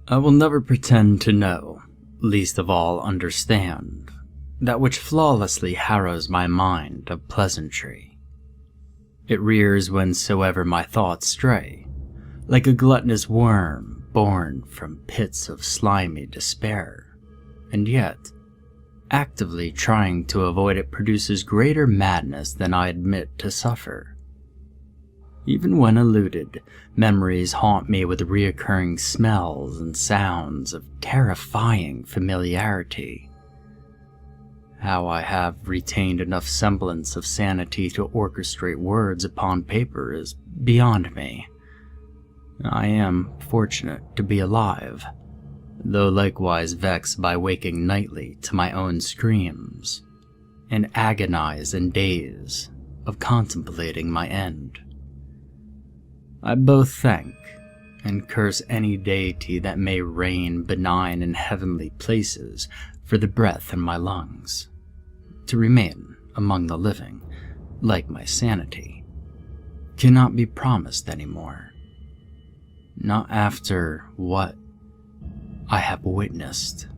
I will never pretend to know, least of all understand, that which flawlessly harrows my mind of pleasantry. It rears whensoever my thoughts stray, like a gluttonous worm born from pits of slimy despair, and yet, actively trying to avoid it produces greater madness than I admit to suffer. Even when eluded, memories haunt me with reoccurring smells and sounds of terrifying familiarity. How I have retained enough semblance of sanity to orchestrate words upon paper is beyond me. I am fortunate to be alive, though likewise vexed by waking nightly to my own screams, and agonized in days of contemplating my end. I both thank and curse any deity that may reign benign in heavenly places for the breath in my lungs, to remain among the living, like my sanity, cannot be promised anymore. Not after what I have witnessed.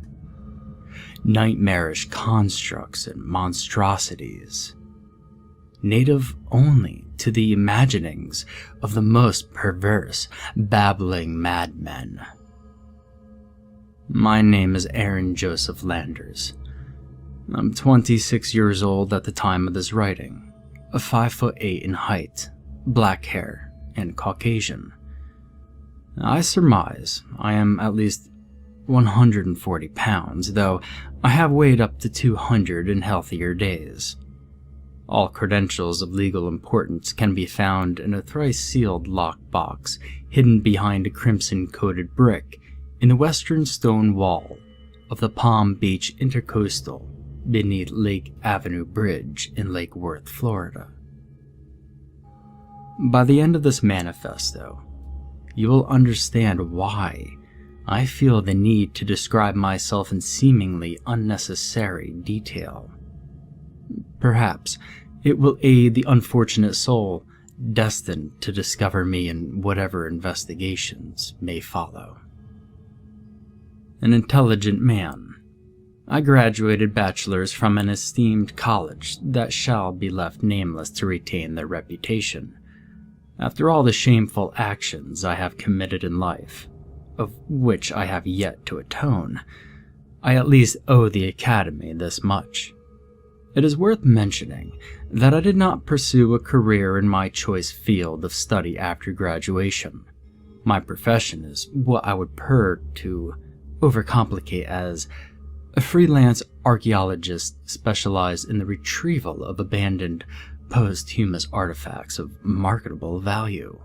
Nightmarish constructs and monstrosities, native only to the imaginings of the most perverse, babbling madmen. My name is Aaron Joseph Landers. I'm 26 years old at the time of this writing, 5'8" in height, black hair, and Caucasian. I surmise I am at least 140 pounds, though I have weighed up to 200 in healthier days. All credentials of legal importance can be found in a thrice-sealed locked box hidden behind a crimson-coated brick in the western stone wall of the Palm Beach Intercoastal beneath Lake Avenue Bridge in Lake Worth, Florida. By the end of this manifesto, you will understand why I feel the need to describe myself in seemingly unnecessary detail. Perhaps it will aid the unfortunate soul destined to discover me in whatever investigations may follow. An intelligent man, I graduated bachelor's from an esteemed college that shall be left nameless to retain their reputation. After all the shameful actions I have committed in life, of which I have yet to atone, I at least owe the Academy this much. It is worth mentioning that I did not pursue a career in my choice field of study after graduation. My profession is what I would prefer to overcomplicate as a freelance archaeologist specialized in the retrieval of abandoned posthumous artifacts of marketable value.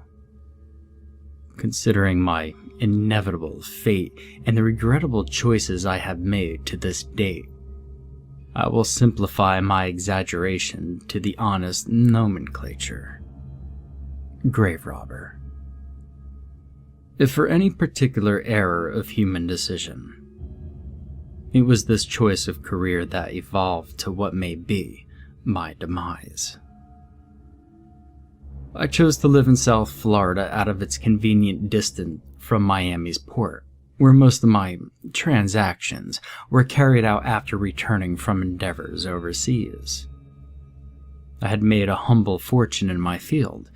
Considering my inevitable fate and the regrettable choices I have made to this date, I will simplify my exaggeration to the honest nomenclature: grave robber. If for any particular error of human decision, it was this choice of career that evolved to what may be my demise. I chose to live in South Florida out of its convenient distance from Miami's port, where most of my transactions were carried out after returning from endeavors overseas. I had made a humble fortune in my field,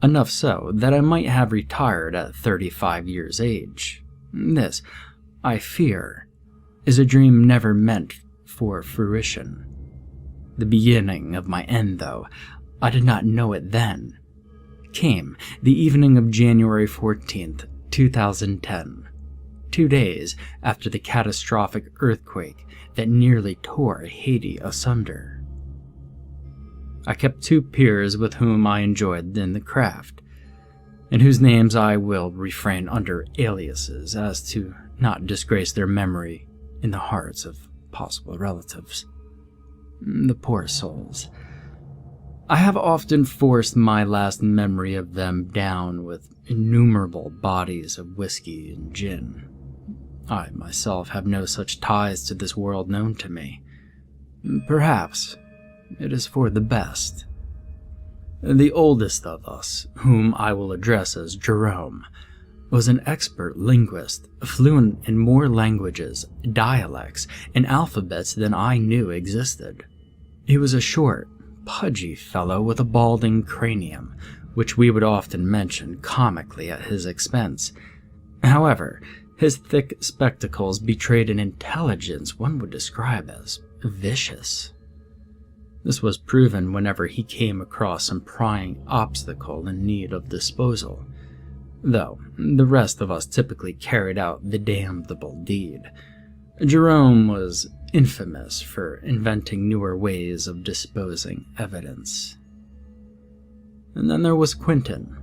enough so that I might have retired at 35 years age. This, I fear, is a dream never meant for fruition. The beginning of my end, though I did not know it then, came the evening of January 14th, 2010, 2 days after the catastrophic earthquake that nearly tore Haiti asunder. I kept 2 peers with whom I enjoyed in the craft, and whose names I will refrain under aliases as to not disgrace their memory in the hearts of possible relatives. The poor souls. I have often forced my last memory of them down with innumerable bodies of whiskey and gin. I myself have no such ties to this world known to me. Perhaps it is for the best. The oldest of us, whom I will address as Jerome, was an expert linguist, fluent in more languages, dialects, and alphabets than I knew existed. He was a short, pudgy fellow with a balding cranium, which we would often mention comically at his expense. However, his thick spectacles betrayed an intelligence one would describe as vicious. This was proven whenever he came across some prying obstacle in need of disposal, though the rest of us typically carried out the damnable deed. Jerome was infamous for inventing newer ways of disposing evidence. And then there was Quentin,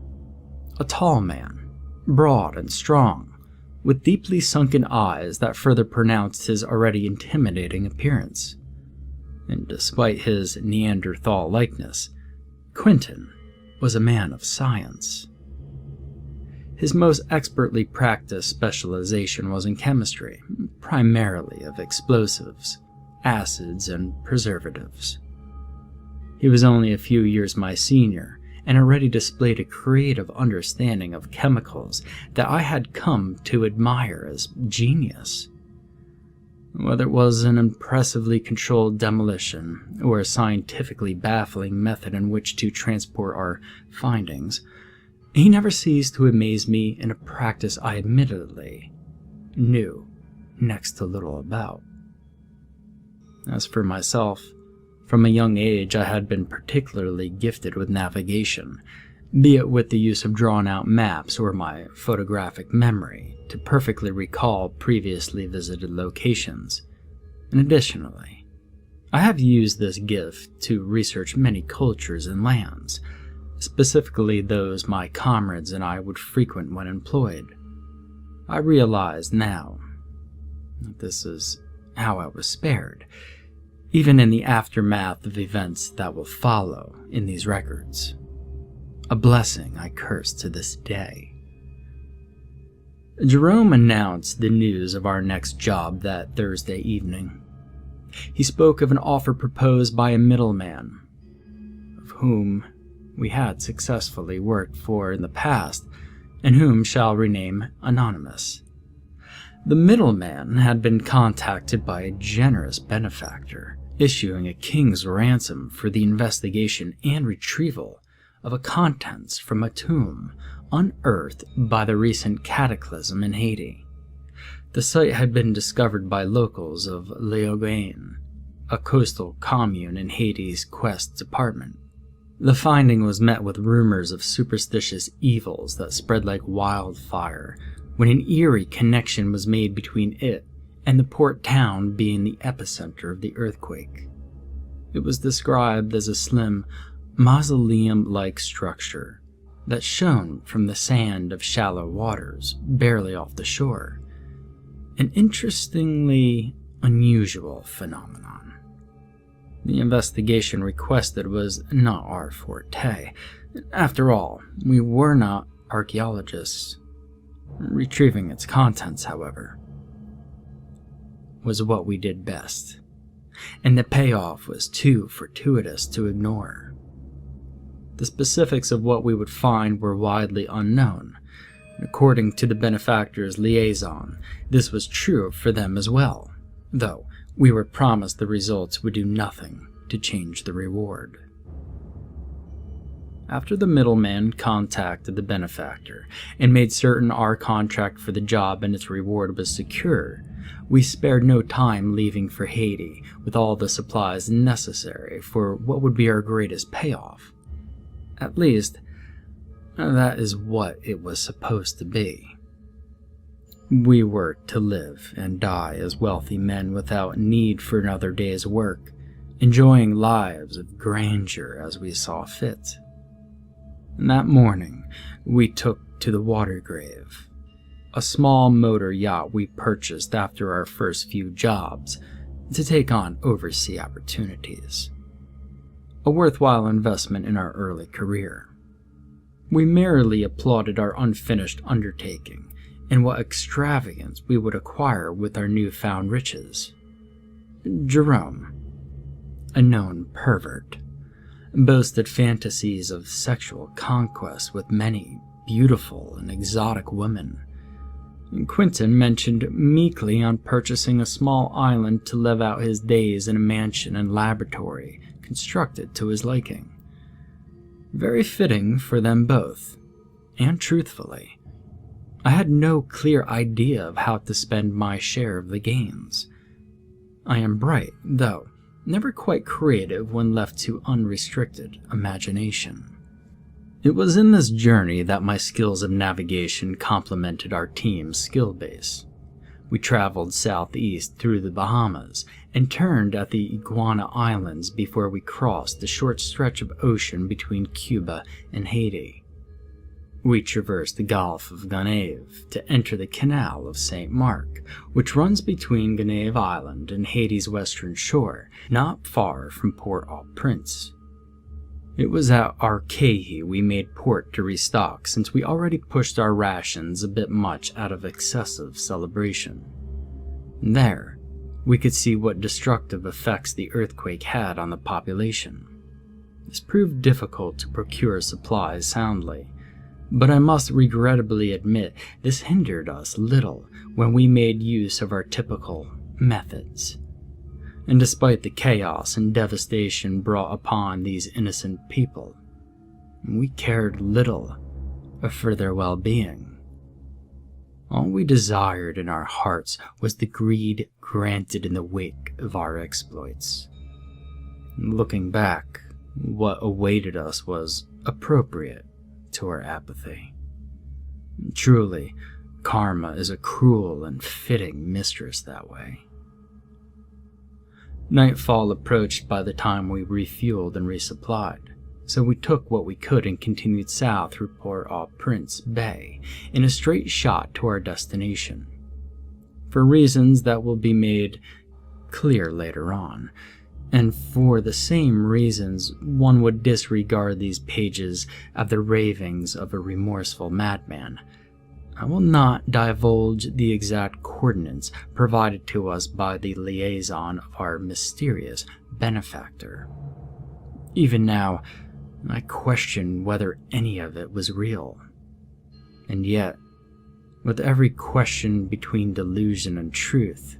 a tall man, broad and strong, with deeply sunken eyes that further pronounced his already intimidating appearance. And despite his Neanderthal likeness, Quentin was a man of science. His most expertly practiced specialization was in chemistry, primarily of explosives, acids, and preservatives. He was only a few years my senior, and already displayed a creative understanding of chemicals that I had come to admire as genius. Whether it was an impressively controlled demolition, or a scientifically baffling method in which to transport our findings, he never ceased to amaze me in a practice I admittedly knew next to little about. As for myself, from a young age I had been particularly gifted with navigation, be it with the use of drawn-out maps or my photographic memory to perfectly recall previously visited locations. And additionally, I have used this gift to research many cultures and lands, specifically those my comrades and I would frequent when employed. I realize now that this is how I was spared, even in the aftermath of events that will follow in these records. A blessing I curse to this day. Jerome announced the news of our next job that Thursday evening. He spoke of an offer proposed by a middleman, of whom we had successfully worked for in the past, and whom shall rename anonymous. The middleman had been contacted by a generous benefactor, issuing a king's ransom for the investigation and retrieval of a contents from a tomb unearthed by the recent cataclysm in Haiti. The site had been discovered by locals of Yacone, a coastal commune in Haiti's Quest Department. The finding was met with rumors of superstitious evils that spread like wildfire, when an eerie connection was made between it and the port town being the epicenter of the earthquake. It was described as a slim, mausoleum-like structure that shone from the sand of shallow waters barely off the shore. An interestingly unusual phenomenon. The investigation requested was not our forte. After all, we were not archaeologists. Retrieving its contents, however, was what we did best, and the payoff was too fortuitous to ignore. The specifics of what we would find were widely unknown. According to the benefactor's liaison, this was true for them as well, though we were promised the results would do nothing to change the reward. After the middleman contacted the benefactor and made certain our contract for the job and its reward was secure, we spared no time leaving for Haiti with all the supplies necessary for what would be our greatest payoff. At least, that is what it was supposed to be. We were to live and die as wealthy men without need for another day's work, enjoying lives of grandeur as we saw fit. And that morning, we took to the water grave, a small motor yacht we purchased after our first few jobs to take on overseas opportunities. A worthwhile investment in our early career. We merrily applauded our unfinished undertaking and what extravagance we would acquire with our newfound riches. Jerome, a known pervert, boasted fantasies of sexual conquest with many beautiful and exotic women. Quentin mentioned meekly on purchasing a small island to live out his days in a mansion and laboratory constructed to his liking. Very fitting for them both, and truthfully, I had no clear idea of how to spend my share of the gains. I am bright, though never quite creative when left to unrestricted imagination. It was in this journey that my skills of navigation complemented our team's skill base. We traveled southeast through the Bahamas and turned at the Iguana Islands before we crossed the short stretch of ocean between Cuba and Haiti. We traversed the Gulf of Gonave to enter the Canal of St. Mark, which runs between Gonave Island and Haiti's western shore, not far from Port-au-Prince. It was at Arcahi we made port to restock, since we already pushed our rations a bit much out of excessive celebration. There, we could see what destructive effects the earthquake had on the population. This proved difficult to procure supplies soundly, but I must regrettably admit this hindered us little when we made use of our typical methods. And despite the chaos and devastation brought upon these innocent people, we cared little for their well-being. All we desired in our hearts was the greed granted in the wake of our exploits. Looking back, what awaited us was appropriate to our apathy. Truly, karma is a cruel and fitting mistress that way. Nightfall approached by the time we refueled and resupplied, so we took what we could and continued south through Port-au-Prince Bay in a straight shot to our destination. For reasons that will be made clear later on, and for the same reasons one would disregard these pages of the ravings of a remorseful madman, I will not divulge the exact coordinates provided to us by the liaison of our mysterious benefactor. Even now, I question whether any of it was real. And yet, with every question between delusion and truth,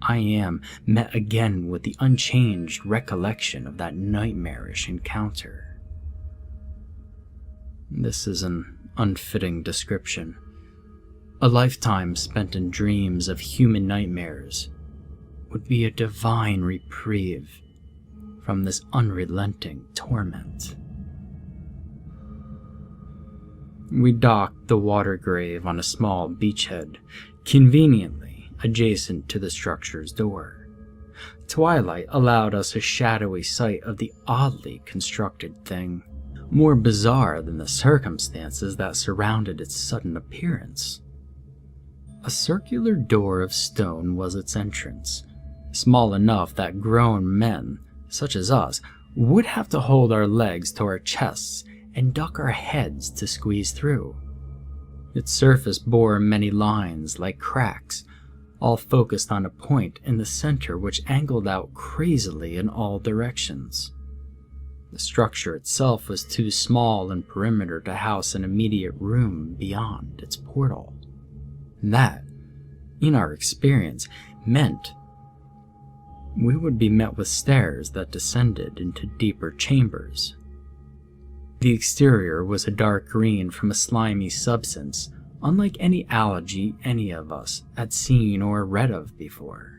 I am met again with the unchanged recollection of that nightmarish encounter. This is an unfitting description. A lifetime spent in dreams of human nightmares would be a divine reprieve from this unrelenting torment. We docked the water grave on a small beachhead, conveniently adjacent to the structure's door. Twilight allowed us a shadowy sight of the oddly constructed thing, more bizarre than the circumstances that surrounded its sudden appearance. A circular door of stone was its entrance, small enough that grown men, such as us, would have to hold our legs to our chests and duck our heads to squeeze through. Its surface bore many lines like cracks, all focused on a point in the center which angled out crazily in all directions. The structure itself was too small in perimeter to house an immediate room beyond its portal. That, in our experience, meant we would be met with stairs that descended into deeper chambers. The exterior was a dark green from a slimy substance, unlike any algae any of us had seen or read of before.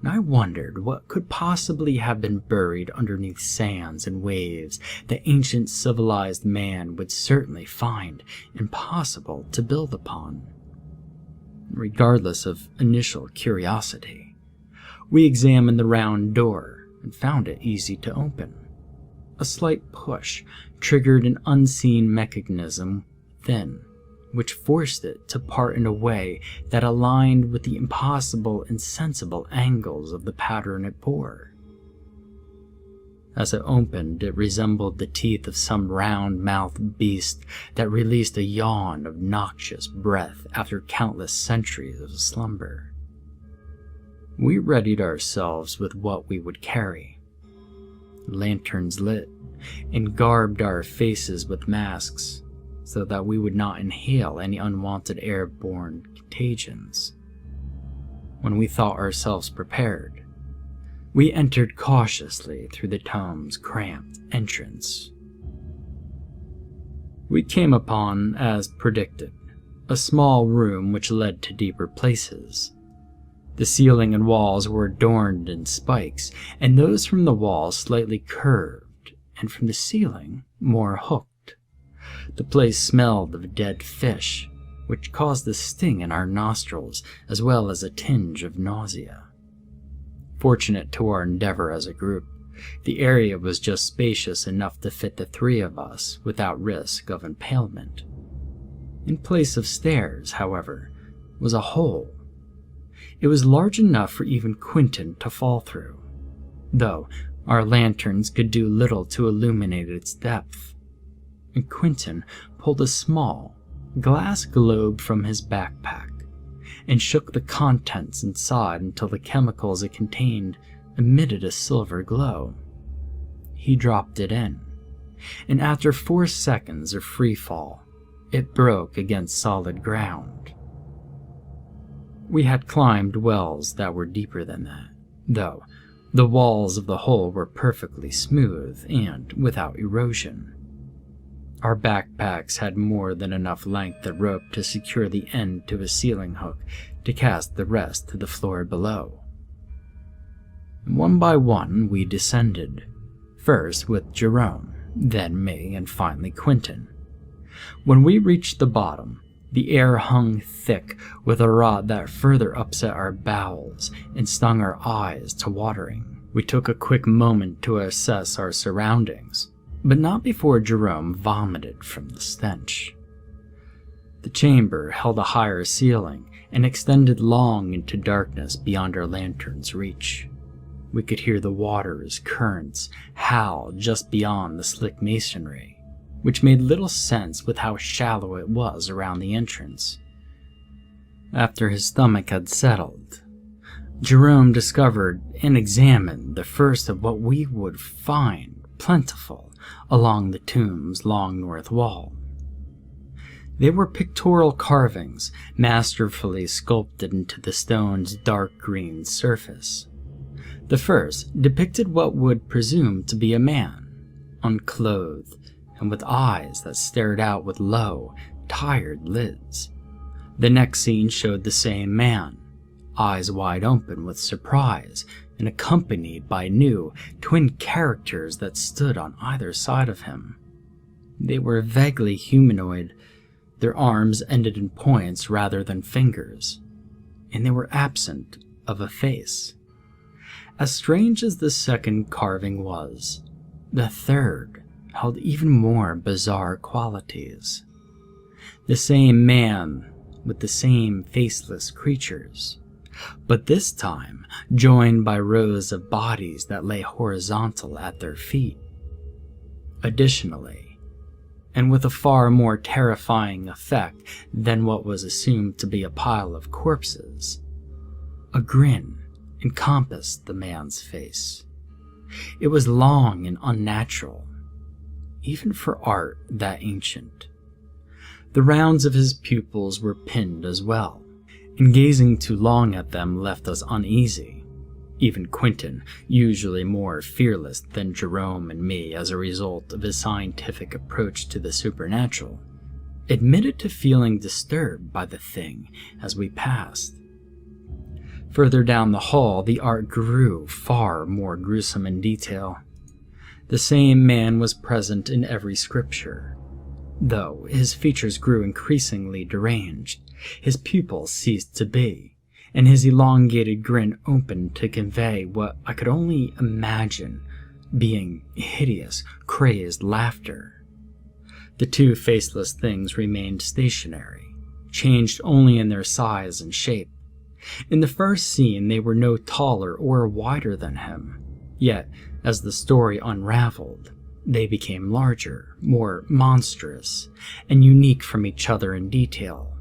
And I wondered what could possibly have been buried underneath sands and waves that ancient civilized man would certainly find impossible to build upon. Regardless of initial curiosity, we examined the round door and found it easy to open. A slight push triggered an unseen mechanism within, which forced it to part in a way that aligned with the impossible and sensible angles of the pattern it bore. As it opened, it resembled the teeth of some round-mouthed beast that released a yawn of noxious breath after countless centuries of slumber. We readied ourselves with what we would carry. Lanterns lit, and garbed our faces with masks, so that we would not inhale any unwanted airborne contagions. When we thought ourselves prepared, we entered cautiously through the tome's cramped entrance. We came upon, as predicted, a small room which led to deeper places. The ceiling and walls were adorned in spikes, and those from the walls slightly curved, and from the ceiling more hooked. The place smelled of dead fish, which caused a sting in our nostrils, as well as a tinge of nausea. Fortunate to our endeavor as a group, the area was just spacious enough to fit the three of us without risk of impalement. In place of stairs, however, was a hole. It was large enough for even Quentin to fall through, though our lanterns could do little to illuminate its depth. And Quentin pulled a small glass globe from his backpack and shook the contents inside until the chemicals it contained emitted a silver glow. He dropped it in, and after 4 seconds of free fall, it broke against solid ground. We had climbed wells that were deeper than that, though the walls of the hole were perfectly smooth and without erosion. Our backpacks had more than enough length of rope to secure the end to a ceiling hook to cast the rest to the floor below. One by one we descended, first with Jerome, then me, and finally Quentin. When we reached the bottom, the air hung thick with a rot that further upset our bowels and stung our eyes to watering. We took a quick moment to assess our surroundings, but not before Jerome vomited from the stench. The chamber held a higher ceiling and extended long into darkness beyond our lantern's reach. We could hear the water's currents howl just beyond the slick masonry, which made little sense with how shallow it was around the entrance. After his stomach had settled, Jerome discovered and examined the first of what we would find plentiful along the tomb's long north wall. They were pictorial carvings masterfully sculpted into the stone's dark green surface. The first depicted what would presume to be a man, unclothed and with eyes that stared out with low, tired lids. The next scene showed the same man, eyes wide open with surprise and accompanied by new, twin characters that stood on either side of him. They were vaguely humanoid. Their arms ended in points rather than fingers, and they were absent of a face. As strange as the second carving was, the third held even more bizarre qualities. The same man with the same faceless creatures, but this time joined by rows of bodies that lay horizontal at their feet. Additionally, and with a far more terrifying effect than what was assumed to be a pile of corpses, a grin encompassed the man's face. It was long and unnatural, even for art that ancient. The rounds of his pupils were pinned as well, and gazing too long at them left us uneasy. Even Quentin, usually more fearless than Jerome and me as a result of his scientific approach to the supernatural, admitted to feeling disturbed by the thing as we passed. Further down the hall, the art grew far more gruesome in detail. The same man was present in every scripture, though his features grew increasingly deranged. His pupils ceased to be, and his elongated grin opened to convey what I could only imagine being hideous, crazed laughter. The two faceless things remained stationary, changed only in their size and shape. In the first scene, they were no taller or wider than him, yet, as the story unraveled, they became larger, more monstrous, and unique from each other in detail.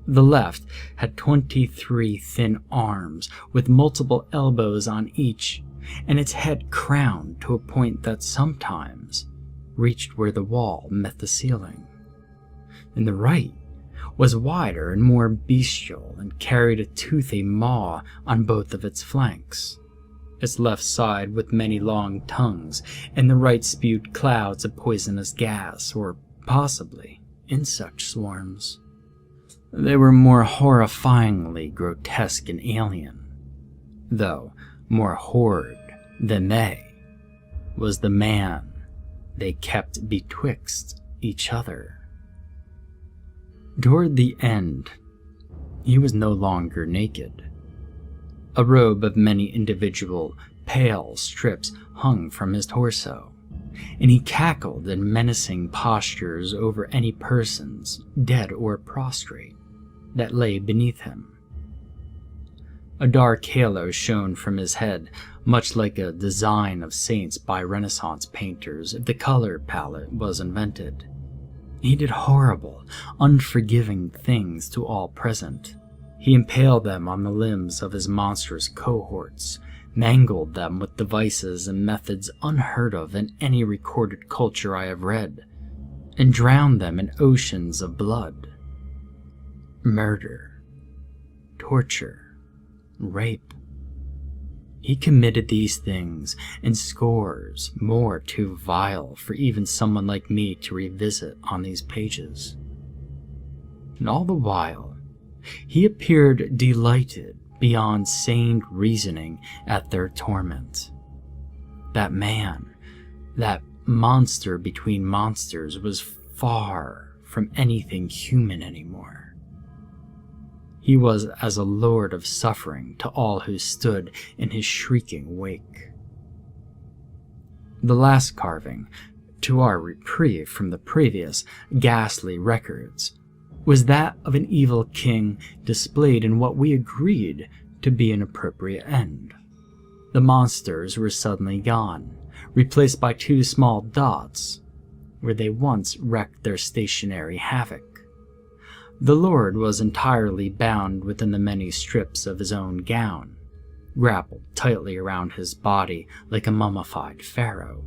The left had 23 thin arms with multiple elbows on each, and its head crowned to a point that sometimes reached where the wall met the ceiling. and the right was wider and more bestial and carried a toothy maw on both of its flanks. Its left side with many long tongues, and the right spewed clouds of poisonous gas, or possibly insect swarms. They were more horrifyingly grotesque and alien, though more horrid than they was the man they kept betwixt each other. Toward the end, he was no longer naked. A robe of many individual, pale strips hung from his torso, and he cackled in menacing postures over any persons, dead or prostrate, that lay beneath him. A dark halo shone from his head, much like a design of saints by Renaissance painters if the color palette was invented. He did horrible, unforgiving things to all present. He impaled them on the limbs of his monstrous cohorts, mangled them with devices and methods unheard of in any recorded culture I have read, and drowned them in oceans of blood. Murder, torture, rape. He committed these things and scores more too vile for even someone like me to revisit on these pages. And all the while, he appeared delighted beyond sane reasoning at their torment. That man, that monster between monsters, was far from anything human anymore. He was as a lord of suffering to all who stood in his shrieking wake. The last carving, to our reprieve from the previous ghastly records, was that of an evil king displayed in what we agreed to be an appropriate end. The monsters were suddenly gone, replaced by two small dots where they once wreaked their stationary havoc. The lord was entirely bound within the many strips of his own gown, grappled tightly around his body like a mummified pharaoh.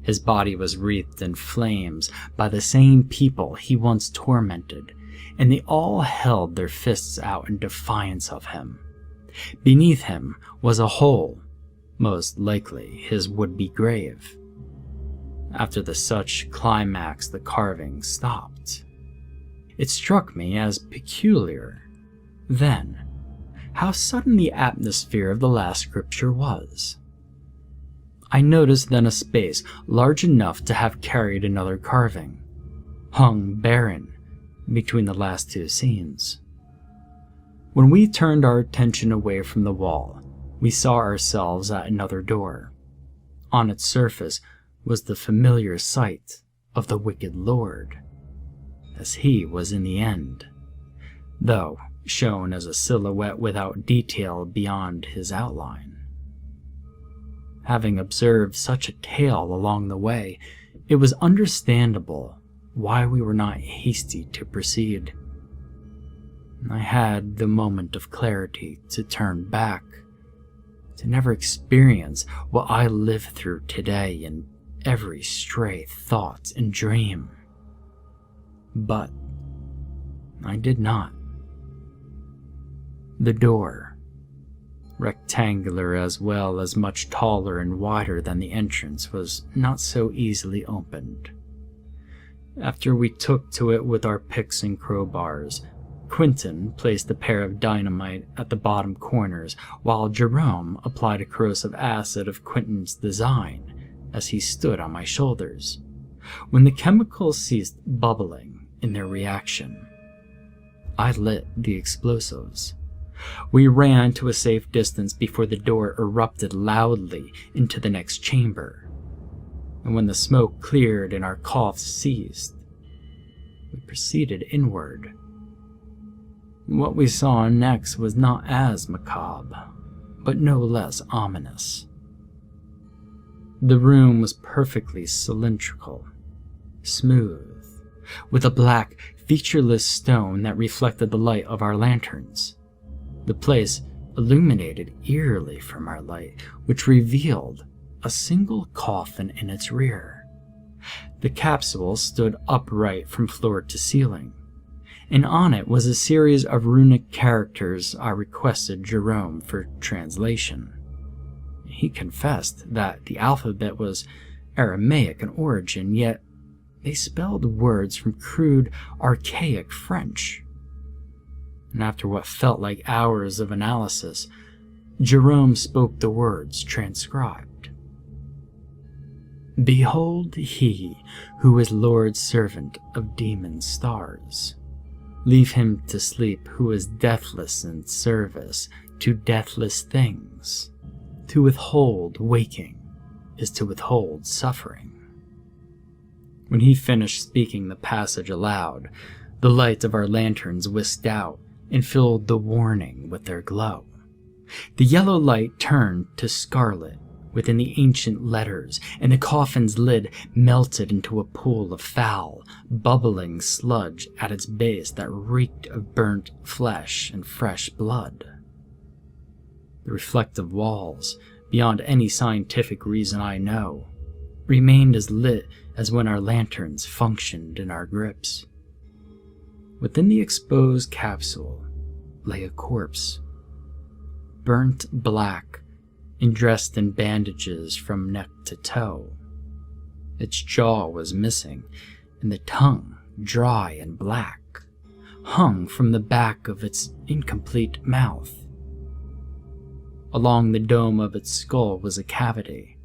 His body was wreathed in flames by the same people he once tormented, and they all held their fists out in defiance of him. Beneath him was a hole, most likely his would-be grave. After the such climax, the carving stopped. It struck me as peculiar, then, how sudden the atmosphere of the last scripture was. I noticed then a space large enough to have carried another carving, hung barren between the last two scenes. When we turned our attention away from the wall, we saw ourselves at another door. On its surface was the familiar sight of the wicked lord, as he was in the end, though shown as a silhouette without detail beyond his outline. Having observed such a tale along the way, it was understandable why we were not hasty to proceed. I had the moment of clarity to turn back, to never experience what I live through today in every stray thought and dream. But I did not. The door, rectangular as well as much taller and wider than the entrance, was not so easily opened. After we took to it with our picks and crowbars, Quentin placed a pair of dynamite at the bottom corners, while Jerome applied a corrosive acid of Quentin's design as he stood on my shoulders. When the chemicals ceased bubbling in their reaction, I lit the explosives. We ran to a safe distance before the door erupted loudly into the next chamber, and when the smoke cleared and our coughs ceased, we proceeded inward. What we saw next was not as macabre, but no less ominous. The room was perfectly cylindrical, smooth, with a black, featureless stone that reflected the light of our lanterns. The place illuminated eerily from our light, which revealed a single coffin in its rear. The capsule stood upright from floor to ceiling, and on it was a series of runic characters I requested Jerome for translation. He confessed that the alphabet was Aramaic in origin, yet they spelled words from crude, archaic French. And after what felt like hours of analysis, Jerome spoke the words transcribed. "Behold he who is Lord's servant of demon stars. Leave him to sleep who is deathless in service to deathless things. To withhold waking is to withhold suffering." When he finished speaking the passage aloud, the light of our lanterns whisked out and filled the warning with their glow. The yellow light turned to scarlet within the ancient letters, and the coffin's lid melted into a pool of foul, bubbling sludge at its base that reeked of burnt flesh and fresh blood. The reflective walls, beyond any scientific reason I know, remained as lit as when our lanterns functioned in our grips. Within the exposed capsule lay a corpse, burnt black and dressed in bandages from neck to toe. Its jaw was missing, and the tongue, dry and black, hung from the back of its incomplete mouth. Along the dome of its skull was a cavity,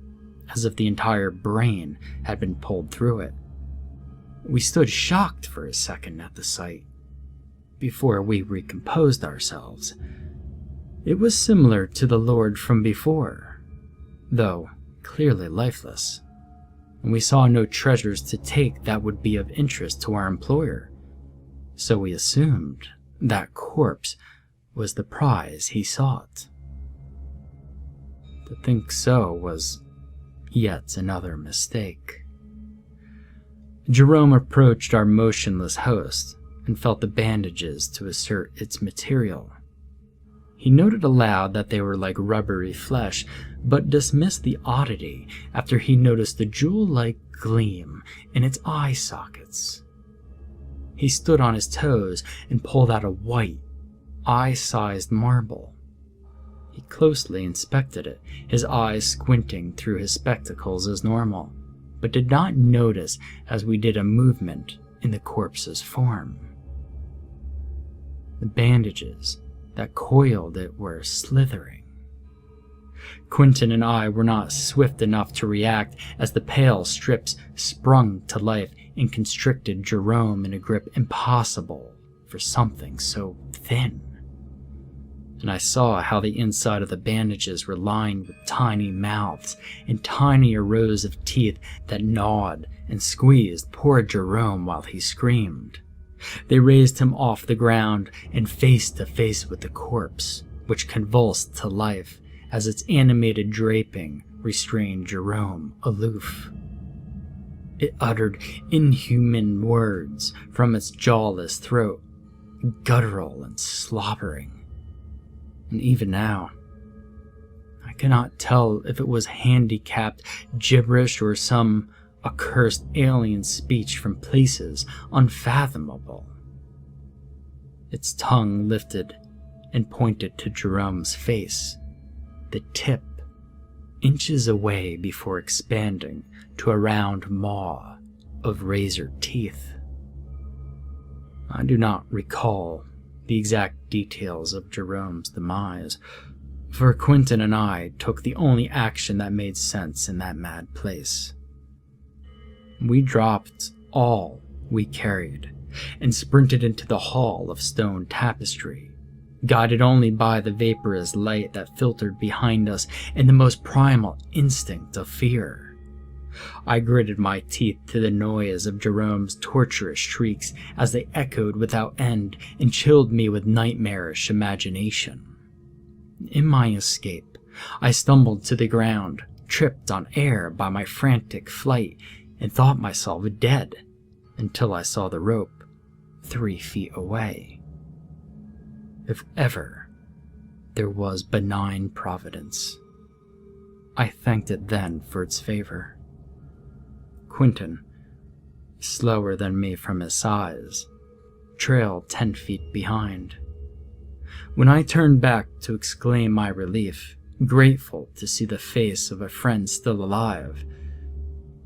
as if the entire brain had been pulled through it. We stood shocked for a second at the sight, before we recomposed ourselves. It was similar to the Lord from before, though clearly lifeless, and we saw no treasures to take that would be of interest to our employer, so we assumed that corpse was the prize he sought. To think so was yet another mistake. Jerome approached our motionless host and felt the bandages to assert its material. He noted aloud that they were like rubbery flesh, but dismissed the oddity after he noticed the jewel-like gleam in its eye sockets. He stood on his toes and pulled out a white, eye-sized marble. He closely inspected it, his eyes squinting through his spectacles as normal, but did not notice as we did a movement in the corpse's form. The bandages that coiled it were slithering. Quentin and I were not swift enough to react as the pale strips sprung to life and constricted Jerome in a grip impossible for something so thin. And I saw how the inside of the bandages were lined with tiny mouths and tinier rows of teeth that gnawed and squeezed poor Jerome while he screamed. They raised him off the ground and face to face with the corpse, which convulsed to life as its animated draping restrained Jerome aloof. It uttered inhuman words from its jawless throat, guttural and slobbering. And even now, I cannot tell if it was handicapped gibberish or some accursed alien speech from places unfathomable. Its tongue lifted and pointed to Jerome's face, the tip inches away before expanding to a round maw of razored teeth. I do not recall the exact details of Jerome's demise, for Quentin and I took the only action that made sense in that mad place. We dropped all we carried and sprinted into the hall of stone tapestry, guided only by the vaporous light that filtered behind us and the most primal instinct of fear. I gritted my teeth to the noise of Jerome's torturous shrieks as they echoed without end and chilled me with nightmarish imagination. In my escape, I stumbled to the ground, tripped on air by my frantic flight, and thought myself dead until I saw the rope 3 feet away. If ever there was benign providence, I thanked it then for its favor. Quentin, slower than me from his size, trailed 10 feet behind. When I turned back to exclaim my relief, grateful to see the face of a friend still alive,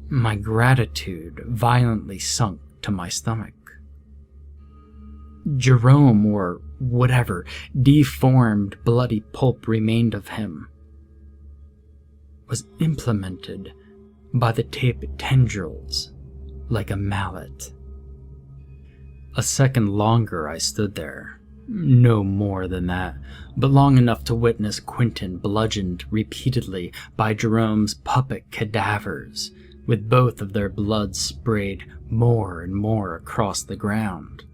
my gratitude violently sunk to my stomach. Jerome, or whatever deformed bloody pulp remained of him, was implemented by the tape tendrils like a mallet. A second longer I stood there, no more than that, but long enough to witness Quentin bludgeoned repeatedly by Jerome's puppet cadavers, with both of their blood sprayed more and more across the ground.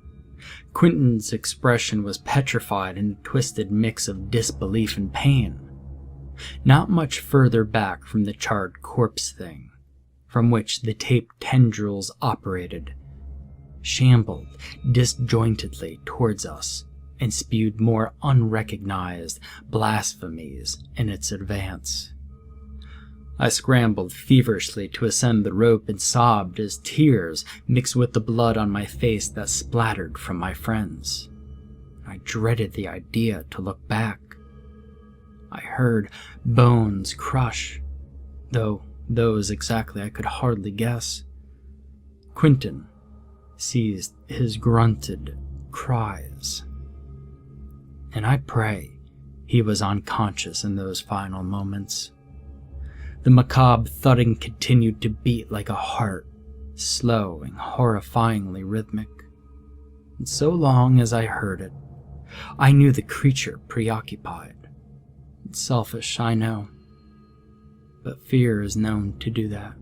Quentin's expression was petrified in a twisted mix of disbelief and pain. Not much further back from the charred corpse thing, from which the tape tendrils operated, shambled disjointedly towards us and spewed more unrecognized blasphemies in its advance. I scrambled feverishly to ascend the rope and sobbed as tears mixed with the blood on my face that splattered from my friends. I dreaded the idea to look back. I heard bones crush, though those exactly I could hardly guess. Quentin ceased his grunted cries, and I pray he was unconscious in those final moments. The macabre thudding continued to beat like a heart, slow and horrifyingly rhythmic. And so long as I heard it, I knew the creature preoccupied. It's selfish, I know, but fear is known to do that.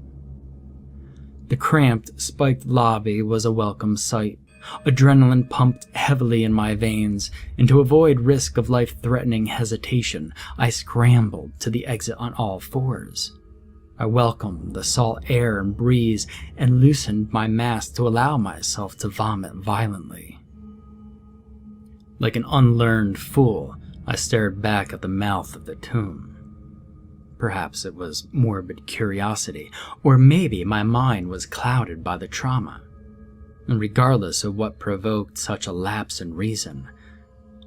The cramped, spiked lobby was a welcome sight. Adrenaline pumped heavily in my veins, and to avoid risk of life-threatening hesitation, I scrambled to the exit on all fours. I welcomed the salt air and breeze and loosened my mask to allow myself to vomit violently. Like an unlearned fool, I stared back at the mouth of the tomb. Perhaps it was morbid curiosity, or maybe my mind was clouded by the trauma. And regardless of what provoked such a lapse in reason,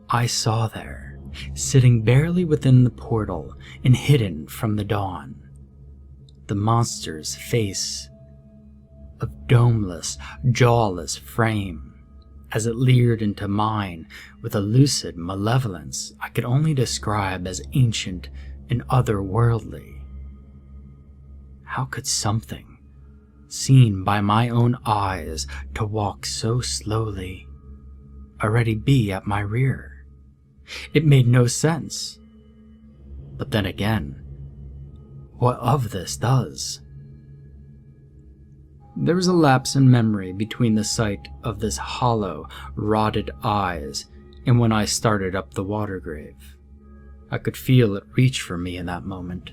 I saw there, sitting barely within the portal and hidden from the dawn, the monster's face of domeless, jawless frame, as it leered into mine with a lucid malevolence I could only describe as ancient and otherworldly. How could something, seen by my own eyes to walk so slowly, already be at my rear? It made no sense. But then again, what of this does? There was a lapse in memory between the sight of this hollow, rotted eyes and when I started up the water grave. I could feel it reach for me in that moment,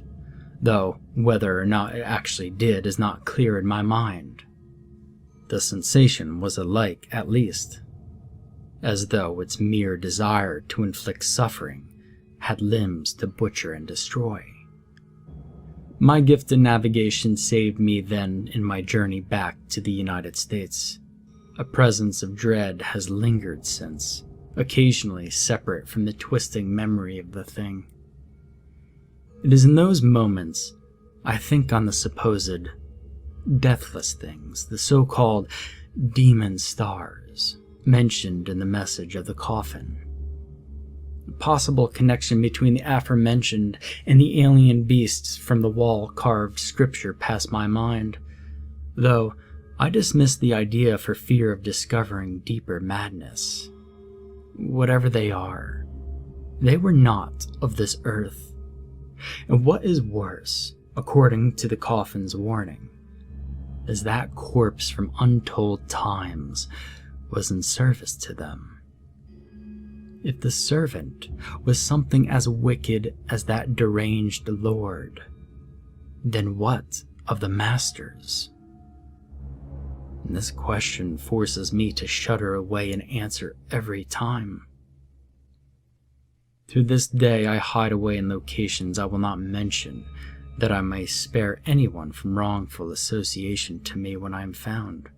though whether or not it actually did is not clear in my mind. The sensation was alike, at least, as though its mere desire to inflict suffering had limbs to butcher and destroy. My gift in navigation saved me then in my journey back to the United States. A presence of dread has lingered since, occasionally separate from the twisting memory of the thing. It is in those moments I think on the supposed deathless things, the so-called demon stars mentioned in the message of the coffin. A possible connection between the aforementioned and the alien beasts from the wall-carved scripture passed my mind, though I dismissed the idea for fear of discovering deeper madness. Whatever they are, they were not of this earth. And what is worse, according to the coffin's warning, is that corpse from untold times was in service to them. If the servant was something as wicked as that deranged lord, then what of the masters? And this question forces me to shudder away an answer every time. To this day I hide away in locations I will not mention, that I may spare anyone from wrongful association to me when I am found.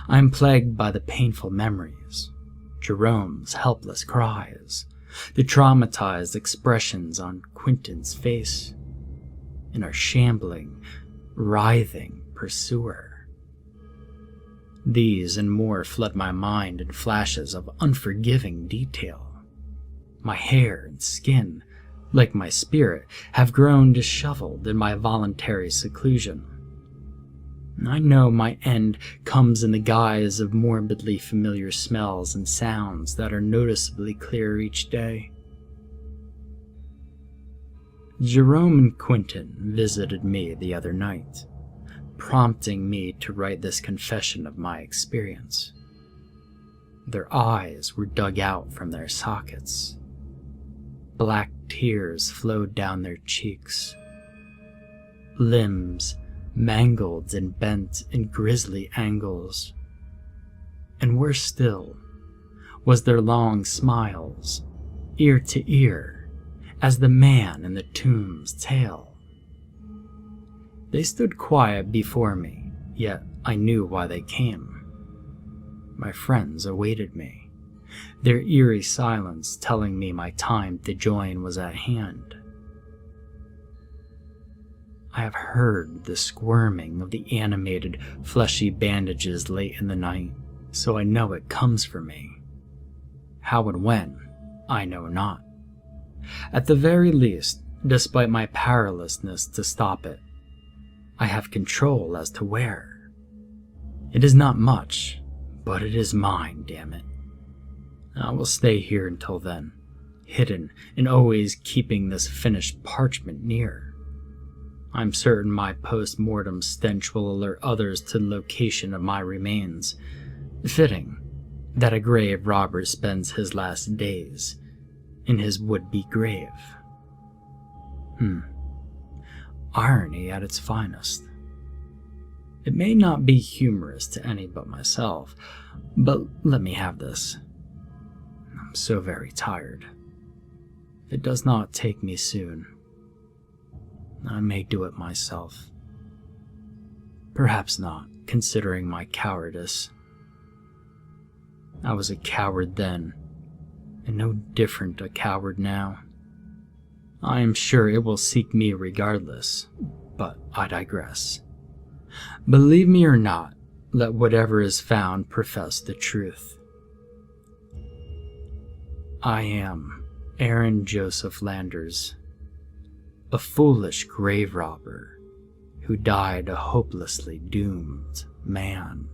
I am plagued by the painful memories, Jerome's helpless cries, the traumatized expressions on Quentin's face, and our shambling, writhing pursuer. These and more flood my mind in flashes of unforgiving detail. My hair and skin, like my spirit, have grown disheveled in my voluntary seclusion. I know my end comes in the guise of morbidly familiar smells and sounds that are noticeably clearer each day. Jerome and Quentin visited me the other night, prompting me to write this confession of my experience. Their eyes were dug out from their sockets. Black tears flowed down their cheeks. Limbs mangled and bent in grisly angles. And worse still was their long smiles, ear to ear, as the man in the tomb's tale. They stood quiet before me, yet I knew why they came. My friends awaited me, their eerie silence telling me my time to join was at hand. I have heard the squirming of the animated, fleshy bandages late in the night, so I know it comes for me. How and when, I know not. At the very least, despite my powerlessness to stop it, I have control as to where. It is not much, but it is mine, damn it. I will stay here until then, hidden and always keeping this finished parchment near. I'm certain my post-mortem stench will alert others to the location of my remains. Fitting that a grave robber spends his last days in his would-be grave. Irony at its finest. It may not be humorous to any but myself, but let me have this. I'm so very tired. If it does not take me soon, I may do it myself. Perhaps not, considering my cowardice. I was a coward then, and no different a coward now. I am sure it will seek me regardless, but I digress. Believe me or not, let whatever is found profess the truth. I am Aaron Joseph Landers, a foolish grave robber who died a hopelessly doomed man.